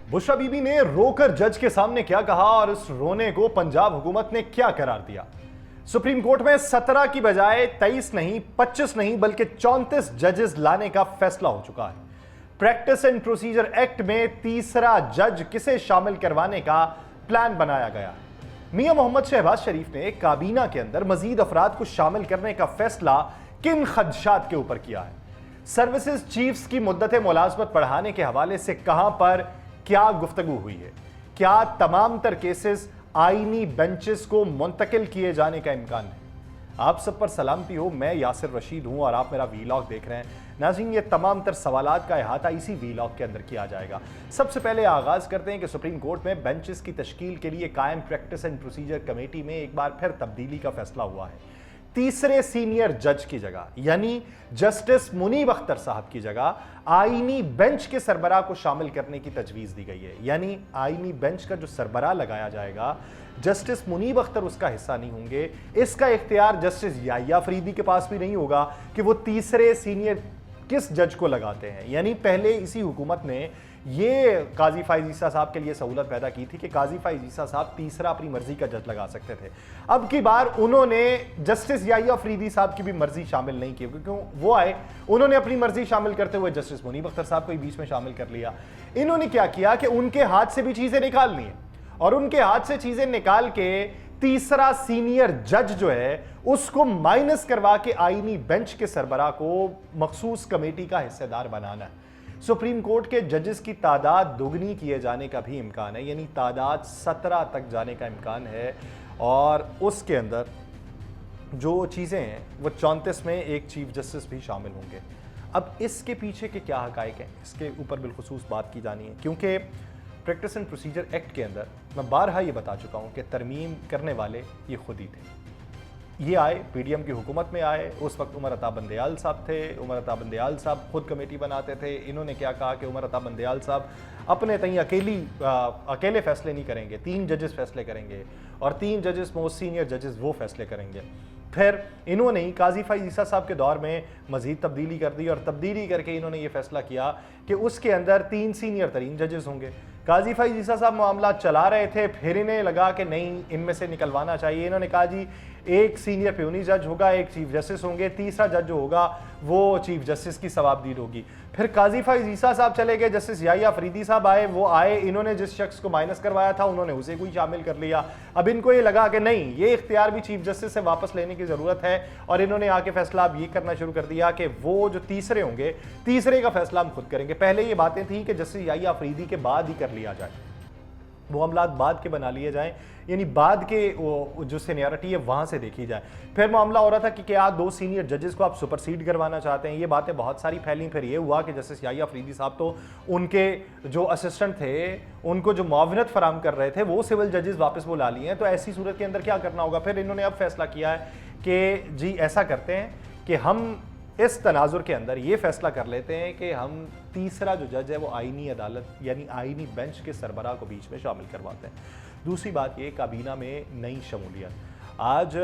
बुशरा बीबी ने रोकर जज के सामने क्या कहा और इस रोने को पंजाब हुकूमत ने क्या करार दिया। सुप्रीम कोर्ट में 17 की बजाय 23 नहीं 25 नहीं बल्कि 34 जजेस लाने का फैसला हो चुका है। प्रैक्टिस एंड प्रोसीजर एक्ट में तीसरा जज किसे शामिल करवाने का प्लान बनाया गया है। मियां मोहम्मद शहबाज शरीफ ने काबीना के अंदर मजीद अफराद को शामिल करने का फैसला किन खदशात के ऊपर किया है। सर्विसेज चीफ्स की मुद्दत मुलाजमत बढ़ाने के हवाले से कहां पर क्या गुफ्तगू हुई है। क्या तमाम तर केसेस आईनी बेंचेस को मुंतकिल किए जाने का इम्कान है। आप सब पर सलामती हो, मैं यासिर रशीद हूं और आप मेरा वीलॉग देख रहे हैं। नाज़रीन, ये तमाम तर सवालात का अहाता इसी वीलॉग के अंदर किया जाएगा। सबसे पहले आगाज करते हैं कि सुप्रीम कोर्ट में बेंचेस की तश्कील के लिए कायम प्रैक्टिस एंड प्रोसीजर कमेटी में एक बार फिर तब्दीली का फैसला हुआ है। तीसरे सीनियर जज की जगह यानी जस्टिस मुनीब अख्तर साहब की जगह आईनी बेंच के सरबराह को शामिल करने की तजवीज़ दी गई है। यानी आईनी बेंच का जो सरबराह लगाया जाएगा, जस्टिस मुनीब अख्तर उसका हिस्सा नहीं होंगे। इसका इख्तियार जस्टिस याहिया फरीदी के पास भी नहीं होगा कि वो तीसरे सीनियर किस जज को लगाते हैं। यानी पहले इसी हुकूमत ने ये काजी फाइज ईसा साहब के लिए सहूलत पैदा की थी कि काजी फाइज ईसा साहब तीसरा अपनी मर्जी का जज लगा सकते थे। अब की बार उन्होंने जस्टिस याहिया फरीदी साहब की भी मर्जी शामिल नहीं की, क्योंकि वो आए, उन्होंने अपनी मर्जी शामिल करते हुए जस्टिस मुनीब अख्तर साहब को बीच में शामिल कर लिया। इन्होंने क्या किया कि उनके हाथ से भी चीजें निकालनी है और उनके हाथ से चीजें निकाल के तीसरा सीनियर जज जो है उसको माइनस करवा के आईनी बेंच के सरबराह को मखसूस कमेटी का हिस्सेदार बनाना है। सुप्रीम कोर्ट के जजेस की तादाद दोगुनी किए जाने का भी इम्कान है, यानी तादाद 17 तक जाने का इम्कान है और उसके अंदर जो चीज़ें हैं वो 34 में एक चीफ जस्टिस भी शामिल होंगे। अब इसके पीछे के क्या हकायक हैं, इसके ऊपर बिलखुसूस बात की जानी है, क्योंकि प्रैक्टिस एंड प्रोसीजर एक्ट के अंदर मैं बारहा ये बता चुका हूँ कि तरमीम करने वाले ये खुद ही थे। ये आए, पीडीएम की हुकूमत में आए, उस वक्त उमर अता बंदयाल साहब थे। उमर अता बंदयाल साहब खुद कमेटी बनाते थे। इन्होंने क्या कहा कि उमर अता बंदयाल साहब अपने तई अकेले फैसले नहीं करेंगे, 3 जजेस फैसले करेंगे और 3 जजेस मोस्ट सीनियर जजेस वो फैसले करेंगे। फिर इन्होंने ही काजी फाइज ईसा साहब के दौर में मजीद तब्दीली कर दी और तब्दीली करके इन्होंने ये फैसला किया कि उसके अंदर 3 सीनियर तरीन जजेस होंगे। काजी फाइज ईसा साहब मामला चला रहे थे, फिर इन्हें लगा कि नहीं, इनमें से निकलवाना चाहिए। इन्होंने कहा जी एक सीनियर प्यूनी जज होगा, एक चीफ जस्टिस होंगे, तीसरा जज जो होगा वो चीफ जस्टिस की सवाबदीद होगी। फिर काजी फाइज ईसा साहब चले गए, जस्टिस याहिया फरीदी साहब आए, वो आए, इन्होंने जिस शख्स को माइनस करवाया था उन्होंने उसे कोई शामिल कर लिया। अब इनको ये लगा कि नहीं, ये इख्तियार भी चीफ जस्टिस से वापस लेने की ज़रूरत है और इन्होंने आके फैसला अब ये करना शुरू कर दिया कि वो जो तीसरे होंगे, तीसरे का फैसला हम खुद करेंगे। पहले ये बातें थी कि जस्टिस याहिया फरीदी के बाद ही कर लिया जाए, वो मामलात बाद के बना लिए जाएं, यानी बाद के जो सीनियरिटी है वहाँ से देखी जाए। फिर मामला हो रहा था कि क्या 2 सीनियर जजेस को आप सुपरसीड करवाना चाहते हैं। ये बातें बहुत सारी फैली। फिर ये हुआ कि जस्टिस याहिया फरीदी साहब तो उनके जो असिस्टेंट थे, उनको जो मुआवनत फराम कर रहे थे, वो सिविल जजेस वापस बुला लिए हैं। तो ऐसी सूरत के अंदर क्या करना होगा। फिर इन्होंने अब फैसला किया है कि जी ऐसा करते हैं कि हम इस तनाजुर के अंदर ये फैसला कर लेते हैं कि हम तीसरा जो जज है वो आईनी अदालत यानी आईनी बेंच के सरबराह को बीच में शामिल करवाते हैं। दूसरी बात ये, काबीना में नई शमूलियत। आज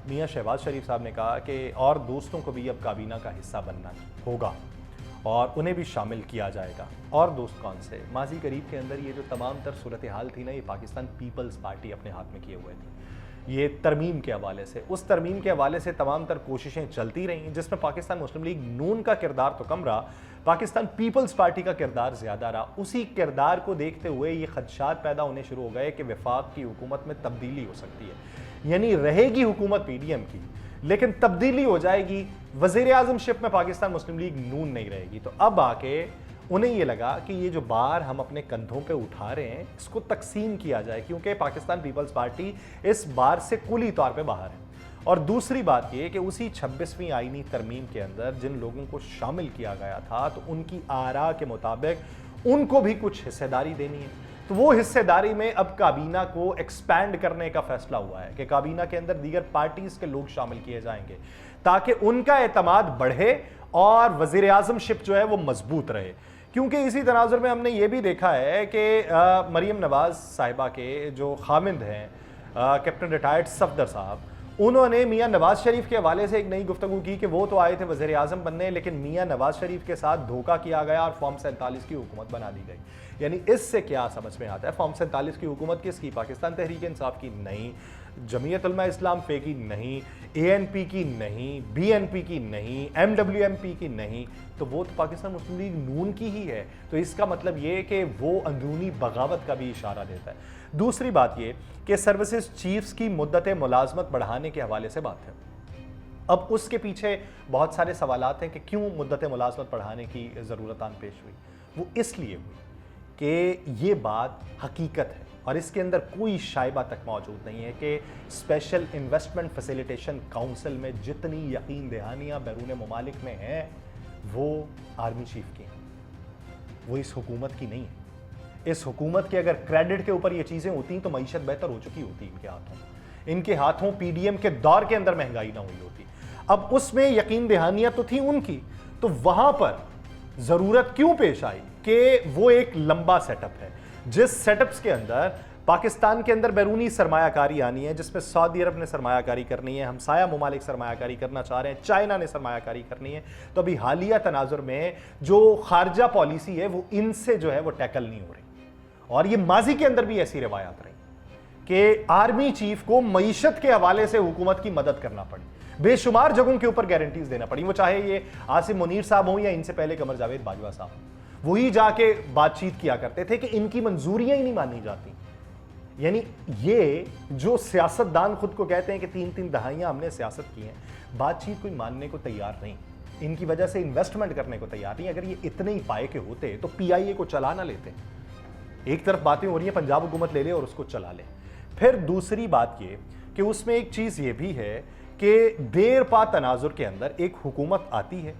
मियां शहबाज शरीफ साहब ने कहा कि और दोस्तों को भी अब काबीना का हिस्सा बनना होगा और उन्हें भी शामिल किया जाएगा। और दोस्त कौन से? माजी करीब के अंदर ये जो तमाम तर सूरत हाल थी ना, ये पाकिस्तान पीपल्स पार्टी अपने हाथ में किए हुए थी। ये तरमीम के हवाले से, उस तरमीम के हवाले से तमाम तर कोशिशें चलती रहीं, जिसमें पाकिस्तान मुस्लिम लीग नून का किरदार तो कम रहा, पाकिस्तान पीपल्स पार्टी का किरदार ज़्यादा रहा। उसी किरदार को देखते हुए ये खदशात पैदा होने शुरू हो गए कि वफाक की हुकूमत में तब्दीली हो सकती है। यानी रहेगी हुकूमत पीडीएम की, लेकिन तब्दीली हो जाएगी, वज़ीर आज़म शिप में पाकिस्तान मुस्लिम लीग नून नहीं रहेगी। तो अब आके उन्हें ये लगा कि ये जो बार हम अपने कंधों पे उठा रहे हैं इसको तकसीम किया जाए, क्योंकि पाकिस्तान पीपल्स पार्टी इस बार से कुली तौर पे बाहर है। और दूसरी बात ये कि उसी 26वीं आईनी तरमीम के अंदर जिन लोगों को शामिल किया गया था तो उनकी आरा के मुताबिक उनको भी कुछ हिस्सेदारी देनी है। तो वो हिस्सेदारी में अब काबीना को एक्सपैंड करने का फैसला हुआ है कि काबीना के अंदर दीगर पार्टीज के लोग शामिल किए जाएंगे ताकि उनका एतमाद बढ़े और वज़ीर आज़म शिप जो है वो मजबूत रहे। क्योंकि इसी तनाजुर में हमने ये भी देखा है कि मरीम नवाज़ साहिबा के जो खामिंद हैं कैप्टन रिटायर्ड सफदर साहब, उन्होंने मियां नवाज शरीफ के हवाले से एक नई गुफ्तगू की कि वो तो आए थे वज़ीर आज़म बनने, लेकिन मियां नवाज शरीफ के साथ धोखा किया गया और फॉर्म 47 की हुकूमत बना दी गई। यानी इससे क्या समझ में आता है, फॉर्म 47 की हुकूमत किसकी, पाकिस्तान तहरीक इंसाफ की नहीं, जमीयत उलमा इस्लाम पे की नहीं, ANP की नहीं, BNP की नहीं, MWMP की नहीं, तो वो तो पाकिस्तान मुस्लिम लीग नून की ही है। तो इसका मतलब ये कि वो अंदरूनी बगावत का भी इशारा देता है। दूसरी बात ये कि सर्विसेज चीफ्स की मुद्दत मुलाजमत बढ़ाने के हवाले से बात है। अब उसके पीछे बहुत सारे सवालात हैं कि क्यों मुद्दत मुलाजमत बढ़ाने की ज़रूरत आन पेश हुई। वो इसलिए हुई कि ये बात हकीकत है और इसके अंदर कोई शाइबा तक मौजूद नहीं है कि स्पेशल इन्वेस्टमेंट फैसिलिटेशन काउंसिल में जितनी यकीन दहानियाँ बैरून ममालिक में हैं वो आर्मी चीफ की हैं, वो इस हुकूमत की नहीं है। इस हुकूमत के अगर क्रेडिट के ऊपर ये चीज़ें होती तो मईशत बेहतर हो चुकी होती इनके हाथों PDM के दौर के अंदर महंगाई ना हुई होती। अब उसमें यकीन दहानियाँ तो थी उनकी, तो वहाँ पर ज़रूरत क्यों पेश आई कि वो एक लंबा सेटअप है जिस सेटअप्स के अंदर पाकिस्तान के अंदर बैरूनी सरमायाकारी आनी है, जिसमें सऊदी अरब ने सरमायाकारी करनी है, हमसाया ममालिक सरमायाकारी करना चाह रहे हैं, चाइना ने सरमायाकारी करनी है। तो अभी हालिया तनाजुर में जो खारजा पॉलिसी है वो इनसे जो है वो टैकल नहीं हो रही। और ये माजी के अंदर भी ऐसी रिवायात रही कि आर्मी चीफ को मईशत के हवाले से हुकूमत की मदद करना पड़ी, बेशुमार जगहों के ऊपर गारंटीज देना पड़ी, वो चाहे ये आसिम मुनीर साहब हो या इनसे पहले कमर जावेद बाजवा साहब, वही जाके बातचीत किया करते थे कि इनकी मंजूरियां ही नहीं मानी जाती। यानी ये जो सियासतदान खुद को कहते हैं कि 3-3 दहाइयां हमने सियासत की हैं, बातचीत कोई मानने को तैयार नहीं, इनकी वजह से इन्वेस्टमेंट करने को तैयार नहीं। अगर ये इतने ही पाए के होते तो PIA को चला ना लेते। एक तरफ बातें हो रही हैं पंजाब हुकूमत ले ले और उसको चला ले। फिर दूसरी बात ये कि उसमें एक चीज़ ये भी है कि देर पा तनाजुर के अंदर एक हुकूमत आती है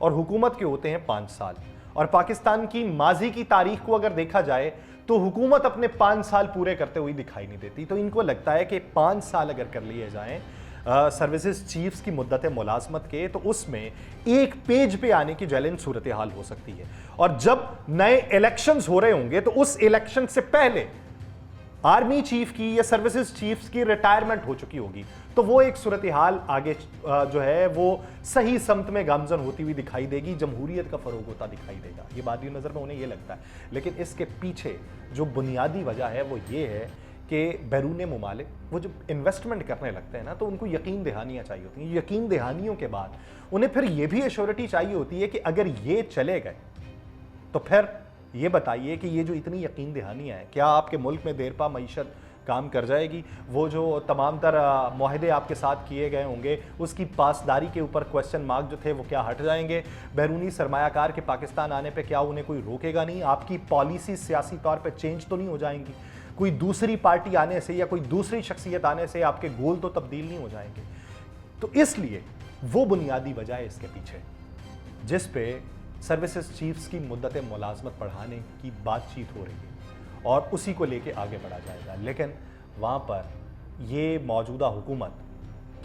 और हुकूमत के होते हैं 5 साल, और पाकिस्तान की माजी की तारीख को अगर देखा जाए तो हुकूमत अपने 5 साल पूरे करते हुए दिखाई नहीं देती। तो इनको लगता है कि 5 साल अगर कर लिए जाएं सर्विसेज चीफ्स की मुद्दत मुलाजमत के, तो उसमें एक पेज पे आने की ज्वलंत सूरत हाल हो सकती है। और जब नए इलेक्शंस हो रहे होंगे तो उस इलेक्शन से पहले आर्मी चीफ की या सर्विसेज चीफ्स की रिटायरमेंट हो चुकी होगी, तो वो एक सूरत हाल आगे जो है वो सही समत में गामजन होती हुई दिखाई देगी, जमहूरियत का फरोग होता दिखाई देगा। ये बादी नज़र में उन्हें ये लगता है। लेकिन इसके पीछे जो बुनियादी वजह है वो ये है कि बैरून ममालिक वो जब इन्वेस्टमेंट करने लगते हैं ना, तो उनको यकीन दहानियाँ चाहिए होती हैं। यकीन दहानियों के बाद उन्हें फिर ये भी एश्योरिटी चाहिए होती है कि अगर ये चले गए तो फिर ये बताइए कि ये जो इतनी यकीन दहानियाँ हैं, क्या आपके मुल्क में देर पा मईशत काम कर जाएगी? वो जो तमाम तर मुआहदे आपके साथ किए गए होंगे उसकी पासदारी के ऊपर क्वेश्चन मार्क जो थे वो क्या हट जाएंगे? बैरूनी सरमायाकार के पाकिस्तान आने पे क्या उन्हें कोई रोकेगा नहीं? आपकी पॉलिसी सियासी तौर पे चेंज तो नहीं हो जाएंगी? कोई दूसरी पार्टी आने से या कोई दूसरी शख्सियत आने से आपके गोल तो तब्दील नहीं हो जाएंगे? तो इसलिए वो बुनियादी वजह है इसके पीछे जिस पे सर्विसेज चीफ्स की मुद्दत मुलाजमत बढ़ाने की बातचीत हो रही है और उसी को लेके आगे बढ़ा जाएगा। लेकिन वहाँ पर ये मौजूदा हुकूमत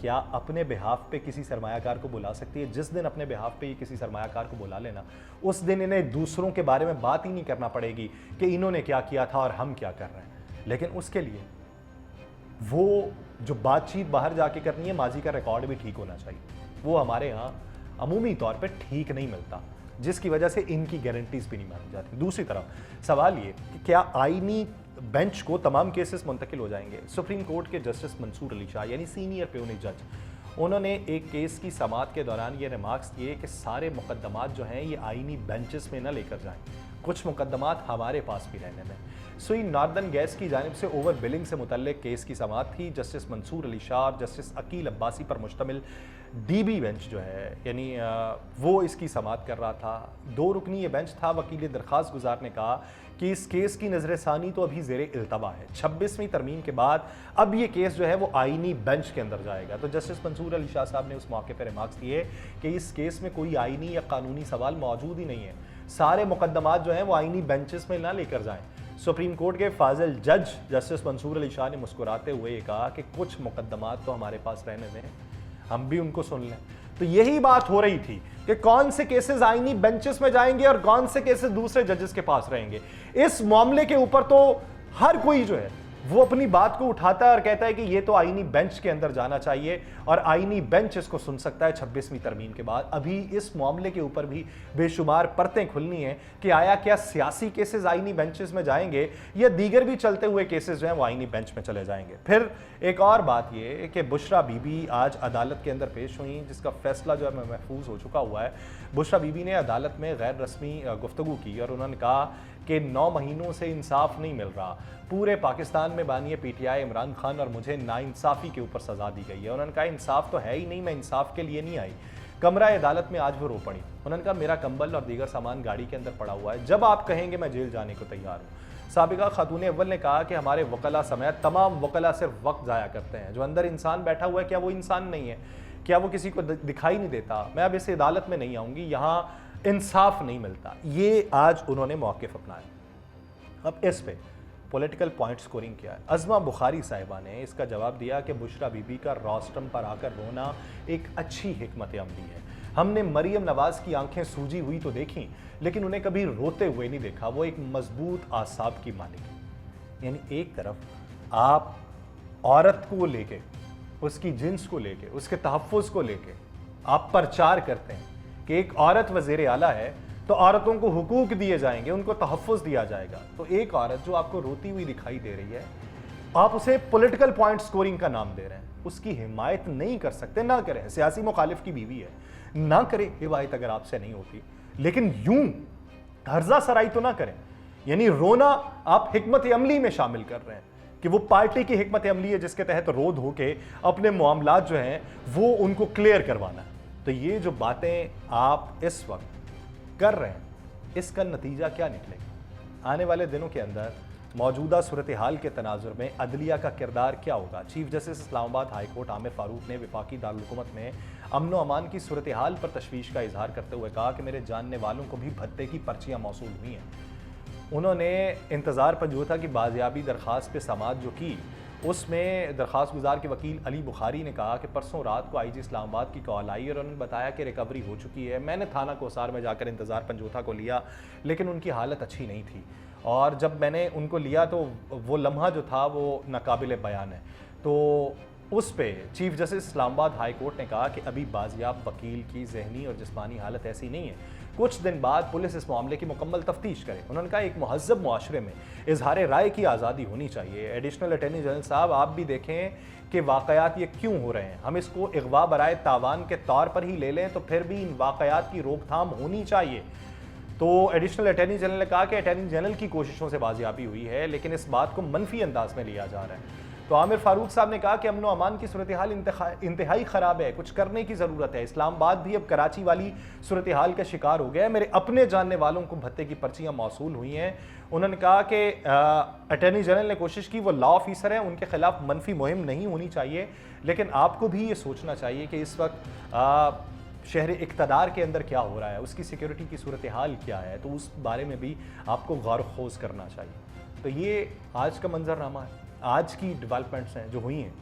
क्या अपने बिहाफ पे किसी सरमायाकार को बुला सकती है? जिस दिन अपने बिहाफ पे ये किसी सरमायाकार को बुला लेना, उस दिन इन्हें दूसरों के बारे में बात ही नहीं करना पड़ेगी कि इन्होंने क्या किया था और हम क्या कर रहे हैं। लेकिन उसके लिए वो जो बातचीत बाहर जाके करनी है, माजी का रिकॉर्ड भी ठीक होना चाहिए। वो हमारे यहाँ अमूमी तौर पर ठीक नहीं मिलता, जिसकी वजह से इनकी गारंटीज भी नहीं मानी जाती। दूसरी तरफ सवाल ये कि क्या आईनी बेंच को तमाम केसेस मुंतकिल हो जाएंगे? सुप्रीम कोर्ट के जस्टिस मंसूर अली शाह यानी सीनियर पेयोनिक जज, उन्होंने एक केस की समाअत के दौरान ये रिमार्क्स किए कि सारे मुकद्दमात जो हैं ये आईनी बेंचेस में ना लेकर जाएं, कुछ मुकद्दमात हमारे पास भी रहने में। सुई नॉर्दर्न गैस की जानिब से ओवर बिलिंग से मुतल्लिक केस की समाअत थी। जस्टिस मंसूर अली शाह और जस्टिस अकील अब्बासी पर मुश्तमिल DB बेंच जो है यानी वो इसकी समाअत कर रहा था। 2 रुकनी ये बेंच था। वकील दरख्वास्त गुजार ने कहा कि इस केस की नज़र सानी तो अभी ज़ेरे इल्तबा है, 26वीं तरमीम के बाद अब ये केस जो है वो आईनी बेंच के अंदर जाएगा। तो जस्टिस मंसूर अली शाह साहब ने उस मौके पर रिमार्क्स दिए कि इस केस में कोई आईनी या कानूनी सवाल मौजूद ही नहीं है, सारे मुकद्दमात जो हैं वो आईनी बेंचेस में ना लेकर जाएं। सुप्रीम कोर्ट के फाजिल जज जस्टिस मंसूर अली शाह ने मुस्कुराते हुए ये कहा कि कुछ मुकद्दमात तो हमारे पास रहने दें, हम भी उनको सुन लें। तो यही बात हो रही थी कि कौन से केसेस आईनी बेंचेस में जाएंगे और कौन से केसेस दूसरे जजेस के पास रहेंगे। इस मामले के ऊपर तो हर कोई जो है वो अपनी बात को उठाता है और कहता है कि ये तो आईनी बेंच के अंदर जाना चाहिए और आईनी बेंच इसको सुन सकता है 26वीं तरमीम के बाद। अभी इस मामले के ऊपर भी बेशुमार परतें खुलनी हैं कि आया क्या सियासी केसेस आईनी बेंचेस में जाएंगे या दीगर भी चलते हुए केसेस जो हैं वो आईनी बेंच में चले जाएंगे। फिर एक और बात ये कि बुशरा बीबी आज अदालत के अंदर पेश हुई, जिसका फैसला जो है महफूज हो चुका हुआ है। बुशरा बीबी ने अदालत में गैर रस्मी गुफ्तगू की और उन्होंने कहा कि 9 महीनों से इंसाफ नहीं मिल रहा, पूरे पाकिस्तान में बानी पीटीआई इमरान खान और मुझे नाइंसाफ़ी के ऊपर सज़ा दी गई है। उन्होंने कहा इंसाफ तो है ही नहीं, मैं इंसाफ के लिए नहीं आई। कमरा अदालत में आज वो रो पड़ी। उन्होंने कहा मेरा कंबल और दीगर सामान गाड़ी के अंदर पड़ा हुआ है, जब आप कहेंगे मैं जेल जाने को तैयार हूँ। साबिका खातून अव्वल ने कहा कि हमारे वकला समेत तमाम वकला सिर्फ वक्त ज़ाया करते हैं, जो अंदर इंसान बैठा हुआ है क्या वो इंसान नहीं है, क्या वो किसी को दिखाई नहीं देता। मैं अब इस अदालत में नहीं आऊँगी, यहाँ इंसाफ नहीं मिलता। ये आज उन्होंने मौक़िफ़ अपनाया। अब इस पे पॉलिटिकल पॉइंट स्कोरिंग किया है। अज़मा बुखारी साहिबा ने इसका जवाब दिया कि बुशरा बीबी का रोस्टम पर आकर रोना एक अच्छी हिकमत अमली है। हमने मरियम नवाज़ की आंखें सूजी हुई तो देखी, लेकिन उन्हें कभी रोते हुए नहीं देखा। वो एक मजबूत आसाब की मालिक है। यानी एक तरफ आप औरत को लेके, उसकी जिन्स को लेके, उसके तहफ़्फ़ुज़ को लेके आप प्रचार करते हैं कि एक औरत वज़ीर आला है तो औरतों को हुकूक दिए जाएंगे, उनको तहफ़्फ़ुज़ दिया जाएगा। तो एक औरत जो आपको रोती हुई दिखाई दे रही है, आप उसे पॉलिटिकल पॉइंट स्कोरिंग का नाम दे रहे हैं। उसकी हिमायत नहीं कर सकते, ना करें। सियासी मुखालिफ की बीवी है, ना करें हिमायत अगर आपसे नहीं होती, लेकिन यूं हर्जा सराई तो ना करें। यानी रोना आप हिकमत अमली में शामिल कर रहे हैं कि वो पार्टी की हिकमत अमली है जिसके तहत रोद होके अपने मामलात जो हैं वो उनको क्लियर करवाना है। तो ये जो बातें आप इस वक्त कर रहे हैं, इसका नतीजा क्या निकलेगा? आने वाले दिनों के अंदर मौजूदा सूरत हाल के तनाजुर में अदलिया का किरदार क्या होगा? Chief justice Islamabad high court Aamir Farooq ने वफाकी दारुल हुकूमत में अमन व अमान की सूरत हाल पर तशवीश का इजहार करते हुए कहा कि मेरे जानने वालों को भी भत्ते की पर्चियाँ मौसूल हुई हैं। उन्होंने इंतज़ार पंजोथा की बाजियाबी दरख्वास्त पे समाअत जो की, उसमें दरख्वास्त गुजार के वकील अली बुखारी ने कहा कि परसों रात को आईजी इस्लामाबाद की कॉल आई और उन्होंने बताया कि रिकवरी हो चुकी है। मैंने थाना कोसार में जाकर इंतज़ार पंजोथा को लिया, लेकिन उनकी हालत अच्छी नहीं थी और जब मैंने उनको लिया तो वो लम्हा जो था वो नाकाबिल बयान है। तो उस पे chief justice Islamabad high court ने कहा कि अभी बाजियाब वकील की जहनी और जिस्मानी हालत ऐसी नहीं है, कुछ दिन बाद पुलिस इस मामले की मुकम्मल तफ्तीश करे। उन्होंने कहा एक महज़ब मुआशरे में इजहार राय की आज़ादी होनी चाहिए। एडिशनल अटॉर्नी जनरल साहब, आप भी देखें कि वाक़यात ये क्यों हो रहे हैं। हम इसको इग़वा बराए तावान के तौर पर ही ले लें तो फिर भी इन वाक़यात की रोकथाम होनी चाहिए। तो एडिशनल अटॉर्नी जनरल ने कहा कि अटॉर्नी जनरल की कोशिशों से बाजियाबी हुई है, लेकिन इस बात को मनफी अंदाज में लिया जा रहा है। तो आमिर फारूक साहब ने कहा कि अमन व अमान की सूरत हाल इंतहाई ख़राब है, कुछ करने की ज़रूरत है। इस्लामाबाद भी अब कराची वाली सूरत हाल का शिकार हो गया है। मेरे अपने जानने वालों को भत्ते की पर्चियाँ मौसूल हुई हैं। उन्होंने कहा कि अटॉर्नी जनरल ने कोशिश की, वो लॉ ऑफिसर हैं, उनके खिलाफ मनफी मुहिम नहीं होनी चाहिए, लेकिन आपको भी ये सोचना चाहिए कि इस वक्त शहर इक़्तिदार के अंदर क्या हो रहा है, उसकी सिक्योरिटी की सूरत हाल क्या है, तो उस बारे में भी आपको गौर खोज करना चाहिए। तो ये आज का मंजरनामा है, आज की डेवलपमेंट्स हैं जो हुई हैं,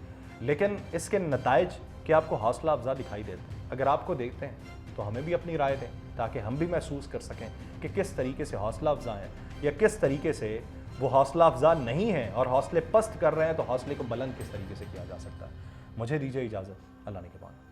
लेकिन इसके नताइज के आपको हौसला अफजा दिखाई देते हैं। अगर आपको देखते हैं तो हमें भी अपनी राय दें ताकि हम भी महसूस कर सकें कि किस तरीके से हौसला अफजा हैं या किस तरीके से वो हौसला अफजा नहीं है और हौसले पस्त कर रहे हैं, तो हौसले को बुलंद किस तरीके से किया जा सकता है। मुझे दीजिए इजाज़त, अल्लाह ने के बाद।